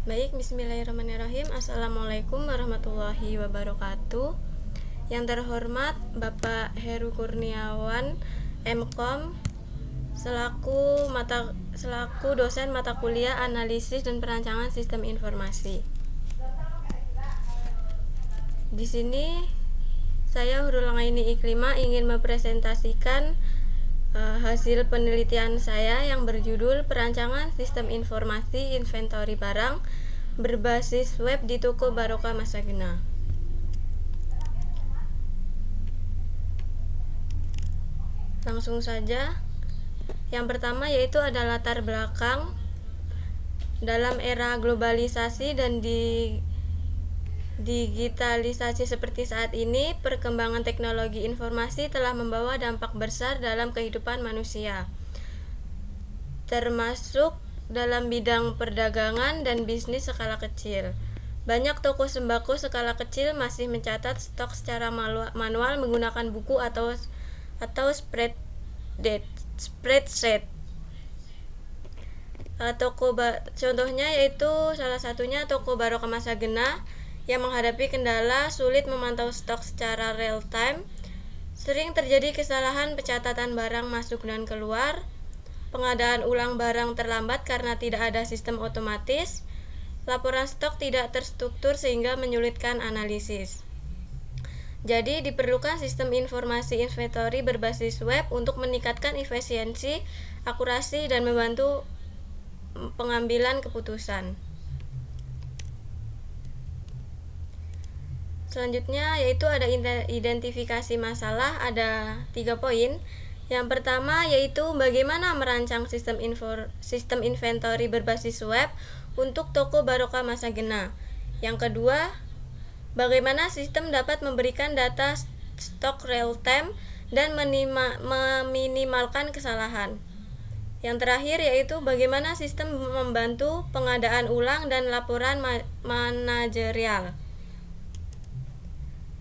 Baik, bismillahirrahmanirrahim. Assalamualaikum warahmatullahi wabarakatuh. Yang terhormat Bapak Heru Kurniawan, MKom, selaku dosen mata kuliah Analisis dan Perancangan Sistem Informasi. Di sini saya Hurul Ngaini Iklima ingin mempresentasikan hasil penelitian saya yang berjudul Perancangan Sistem Informasi Inventory Barang berbasis web di Toko Barokah Masagena. Langsung saja. Yang pertama yaitu ada latar belakang dalam era globalisasi dan digitalisasi seperti saat ini. Perkembangan teknologi informasi telah membawa dampak besar dalam kehidupan manusia, termasuk dalam bidang perdagangan dan bisnis skala kecil. Banyak toko sembako skala kecil masih mencatat stok secara manual menggunakan buku atau spreadsheet. Contohnya yaitu salah satunya Toko Barokah Masagena yang menghadapi kendala sulit memantau stok secara real time. Sering terjadi kesalahan pencatatan barang masuk dan keluar, pengadaan ulang barang terlambat karena tidak ada sistem otomatis, laporan stok tidak terstruktur sehingga menyulitkan analisis. Jadi diperlukan sistem informasi inventory berbasis web untuk meningkatkan efisiensi, akurasi, dan membantu pengambilan keputusan. Selanjutnya yaitu ada identifikasi masalah, ada 3 poin. Yang pertama yaitu bagaimana merancang sistem inventory berbasis web untuk Toko Barokah Masagena. Yang kedua, bagaimana sistem dapat memberikan data stok real time dan meminimalkan kesalahan. Yang terakhir yaitu bagaimana sistem membantu pengadaan ulang dan laporan manajerial.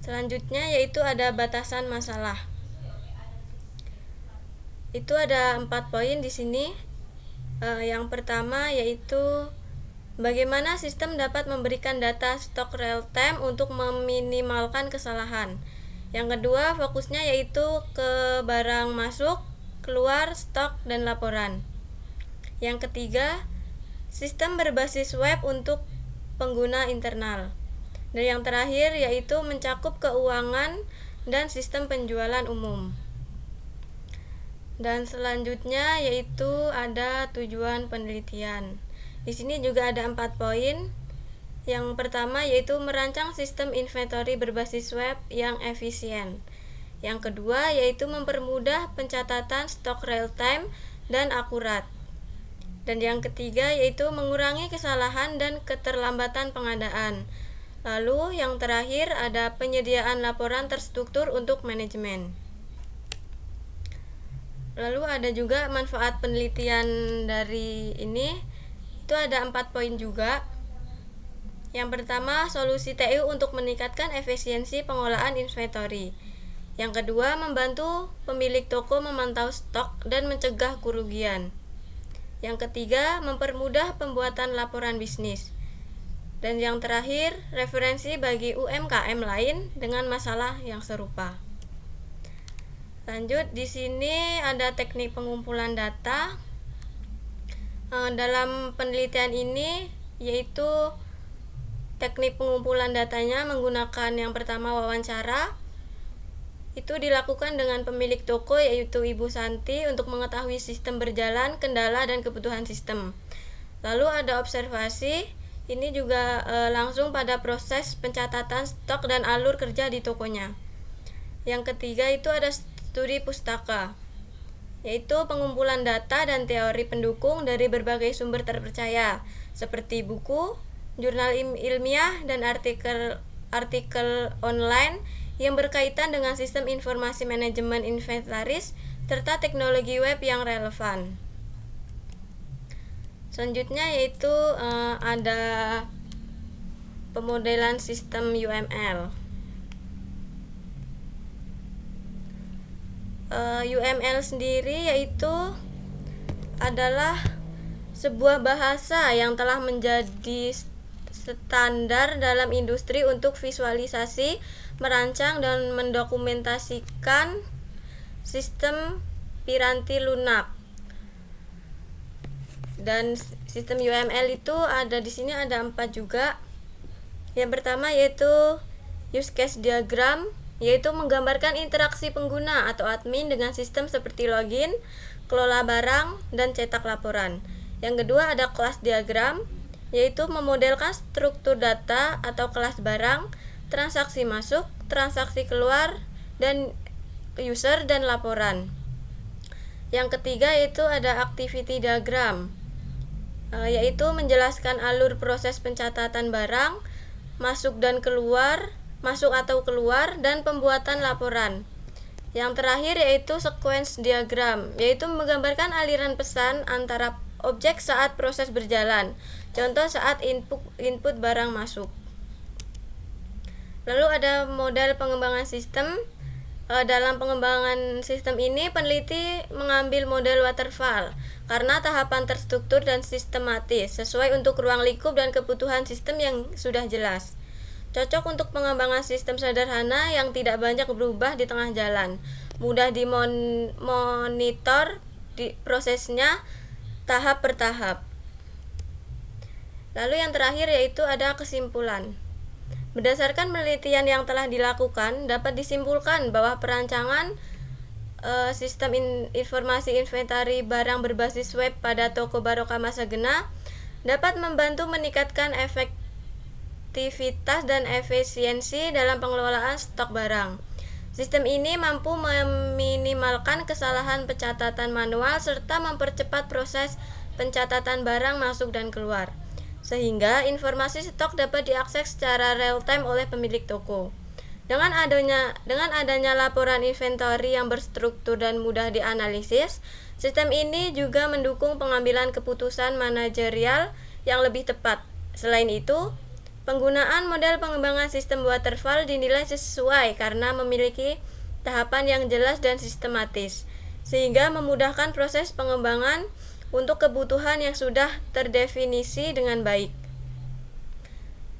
Selanjutnya yaitu ada batasan masalah. Itu ada 4 poin di sini. Yang pertama yaitu bagaimana sistem dapat memberikan data stok real time untuk meminimalkan kesalahan. Yang kedua, fokusnya yaitu ke barang masuk, keluar, stok, dan laporan. Yang ketiga, sistem berbasis web untuk pengguna internal. Dan yang terakhir yaitu mencakup keuangan dan sistem penjualan umum. Dan selanjutnya yaitu ada tujuan penelitian. Di sini juga ada 4 poin. Yang pertama yaitu merancang sistem inventory berbasis web yang efisien. Yang kedua yaitu mempermudah pencatatan stok real time dan akurat. Dan yang ketiga yaitu mengurangi kesalahan dan keterlambatan pengadaan. Lalu yang terakhir ada penyediaan laporan terstruktur untuk manajemen. Lalu ada juga manfaat penelitian dari ini. Itu ada 4 poin juga. Yang pertama, solusi TU untuk meningkatkan efisiensi pengolahan inventory. Yang kedua, membantu pemilik toko memantau stok dan mencegah kerugian. Yang ketiga, mempermudah pembuatan laporan bisnis. Dan yang terakhir, referensi bagi UMKM lain dengan masalah yang serupa. Lanjut, di sini ada teknik pengumpulan data. Dalam penelitian ini yaitu teknik pengumpulan datanya menggunakan yang pertama wawancara. Itu dilakukan dengan pemilik toko yaitu Ibu Santi untuk mengetahui sistem berjalan, kendala, dan kebutuhan sistem. Lalu ada observasi. Ini juga langsung pada proses pencatatan stok dan alur kerja di tokonya. Yang ketiga itu ada studi pustaka, yaitu pengumpulan data dan teori pendukung dari berbagai sumber terpercaya seperti buku, jurnal ilmiah, dan artikel online yang berkaitan dengan sistem informasi manajemen inventaris serta teknologi web yang relevan. Selanjutnya yaitu ada pemodelan sistem UML. UML sendiri yaitu adalah sebuah bahasa yang telah menjadi standar dalam industri untuk visualisasi, merancang dan mendokumentasikan sistem piranti lunak. Dan sistem UML itu ada di sini ada 4 juga. Yang pertama yaitu use case diagram, yaitu menggambarkan interaksi pengguna atau admin dengan sistem seperti login, kelola barang, dan cetak laporan. Yang kedua ada class diagram, yaitu memodelkan struktur data atau kelas barang, transaksi masuk, transaksi keluar, dan user dan laporan. Yang ketiga yaitu ada activity diagram, yaitu menjelaskan alur proses pencatatan barang, masuk atau keluar, dan pembuatan laporan. Yang terakhir yaitu sequence diagram, yaitu menggambarkan aliran pesan antara objek saat proses berjalan. Contoh saat input barang masuk. Lalu ada model pengembangan sistem. Dalam pengembangan sistem ini peneliti mengambil model waterfall karena tahapan terstruktur dan sistematis sesuai untuk ruang lingkup dan kebutuhan sistem yang sudah jelas. Cocok untuk pengembangan sistem sederhana yang tidak banyak berubah di tengah jalan, mudah dimonitor prosesnya tahap per tahap. Lalu yang terakhir yaitu ada kesimpulan. Berdasarkan penelitian yang telah dilakukan, dapat disimpulkan bahwa perancangan sistem informasi inventari barang berbasis web pada toko Barokah Masagena dapat membantu meningkatkan efektivitas dan efisiensi dalam pengelolaan stok barang. Sistem ini mampu meminimalkan kesalahan pencatatan manual serta mempercepat proses pencatatan barang masuk dan keluar, sehingga informasi stok dapat diakses secara real time oleh pemilik toko. Dengan adanya laporan inventory yang berstruktur dan mudah dianalisis, sistem ini juga mendukung pengambilan keputusan manajerial yang lebih tepat. Selain itu, penggunaan model pengembangan sistem waterfall dinilai sesuai karena memiliki tahapan yang jelas dan sistematis, sehingga memudahkan proses pengembangan untuk kebutuhan yang sudah terdefinisi dengan baik.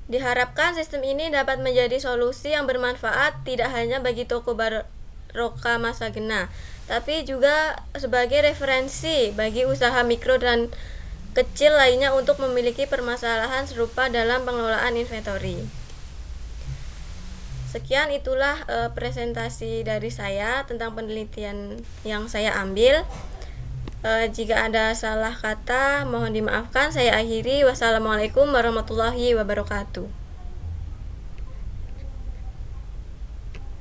Diharapkan sistem ini dapat menjadi solusi yang bermanfaat tidak hanya bagi toko Barokah Masagena, tapi juga sebagai referensi bagi usaha mikro dan kecil lainnya untuk memiliki permasalahan serupa dalam pengelolaan inventory. Sekian itulah presentasi dari saya tentang penelitian yang saya ambil. Jika ada salah kata mohon dimaafkan. Saya akhiri. Wassalamualaikum warahmatullahi wabarakatuh.